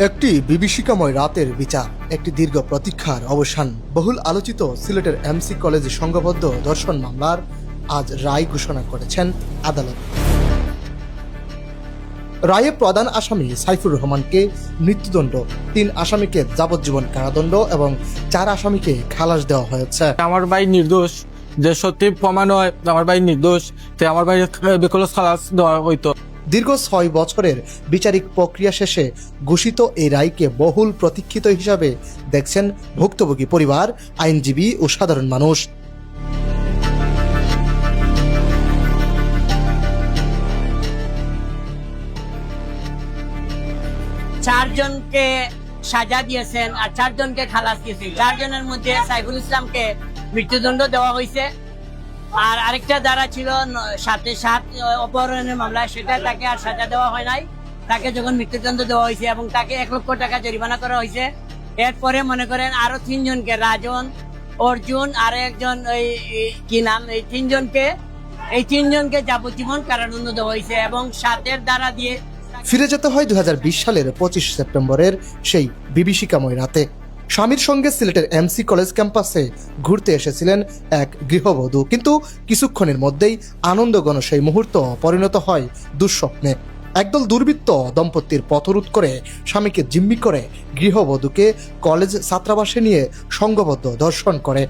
একটি বিভীষিকাময় রাতের বিচার, একটি দীর্ঘ প্রতীক্ষার অবসান। বহুল আলোচিত সিলেটের এমসি কলেজ সংঘবদ্ধ ধর্ষণ মামলার আজ রায় ঘোষণা করেছেন আদালত। রায়ে প্রধান আসামি সাইফুর রহমানকে মৃত্যুদণ্ড, 3 আসামিকে যাবজ্জীবন কারাদণ্ড এবং 4 আসামিকে খালাস দেওয়া হয়েছে। আমার ভাই নির্দোষ, যে সত্যি প্রমাণ হয় আমার ভাই নির্দোষ, তো আমার ভাই বেকলস খালাস দেওয়া হইতো। দীর্ঘ 6 বছরের বিচারিক প্রক্রিয়া শেষে ঘোষিত এই রায়কে বহুল প্রতীক্ষিত হিসাবে দেখছেন ভুক্তভোগী পরিবার, আইনজীবী ও সাধারণ মানুষ। চারজনকে সাজা দিয়েছেন আর 4 জনকে খালাস দিয়েছেন। 4 জনের মধ্যে সাইফুল ইসলামকে মৃত্যুদণ্ড দেওয়া হয়েছে, আর আরেকটা যারা ছিল 7 অপহরণের মামলা, সেটা তাকে আর সাজা দেওয়া হয় নাই। তাকে যখন মৃত্যুদণ্ড দেওয়া হয়েছে এবং তাকে 1 লক্ষ টাকা জরিমানা করা হয়েছে। এরপরে মনে করেন আরো 3 জনকে, রাজন, অর্জুন আর একজন ওই কি নাম, এই 3 জনকে যাবজ্জীবন কারাদণ্ড দেওয়া হয়েছে এবং 7 ধারা দিয়ে ফিরে যেতে হয় 2020 সালের 25 সেপ্টেম্বরের সেই বিভীষিকাময় রাতে। স্বামীর সঙ্গে সিলেটের এমসি কলেজ ক্যাম্পাসে ঘুরতে এসেছিলেন এক গৃহবধূ, কিন্তু কিছুক্ষণের মধ্যেই আনন্দঘন সেই মুহূর্ত পরিণত হয় দুঃস্বপ্নে। একদল দুর্বৃত্ত দম্পতির পথরোধ করে স্বামীকে জিম্মি করে গৃহবধূকে কলেজ ছাত্রাবাসে নিয়ে সংঘবদ্ধ ধর্ষণ করে।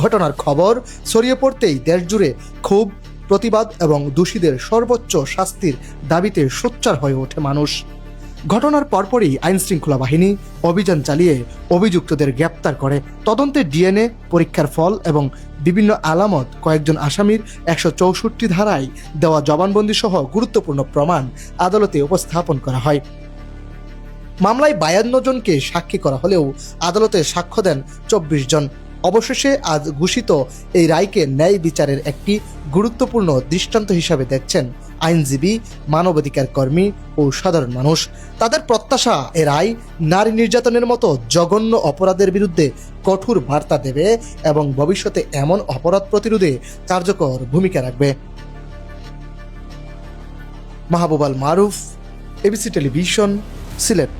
ঘটনার খবর ছড়িয়ে পড়তেই দেশজুড়ে ক্ষোভ, প্রতিবাদ এবং দোষীদের সর্বোচ্চ শাস্তির দাবিতে সোচ্চার হয়ে ওঠে মানুষ। ঘটনার পরপরই আইনশৃঙ্খলা বাহিনী অভিযান চালিয়ে অভিযুক্তদের গ্রেপ্তার করে। তদন্তে ডিএনএ পরীক্ষার ফল এবং বিভিন্ন আলামত, কয়েকজন আসামির 164 ধারায় দেওয়া জবানবন্দি সহ গুরুত্বপূর্ণ প্রমাণ আদালতে উপস্থাপন করা হয়। মামলায় 52 জনকে সাক্ষী করা হলেও আদালতে সাক্ষ্য দেন 24 জন। অবশেষে আজ ঘোষিত এই রায়কে ন্যায় বিচারের একটি গুরুত্বপূর্ণ দৃষ্টান্ত হিসাবে দেখছেন আইনজীবী, মানবাধিকার কর্মী ও সাধারণ মানুষ। তাদের প্রত্যাশা এ রায় নারী নির্যাতনের মতো জঘন্য অপরাধের বিরুদ্ধে কঠোর বার্তা দেবে এবং ভবিষ্যতে এমন অপরাধ প্রতিরোধে কার্যকর ভূমিকা রাখবে। মাহবুব আল মারুফ, এবিসি টেলিভিশন, সিলেট।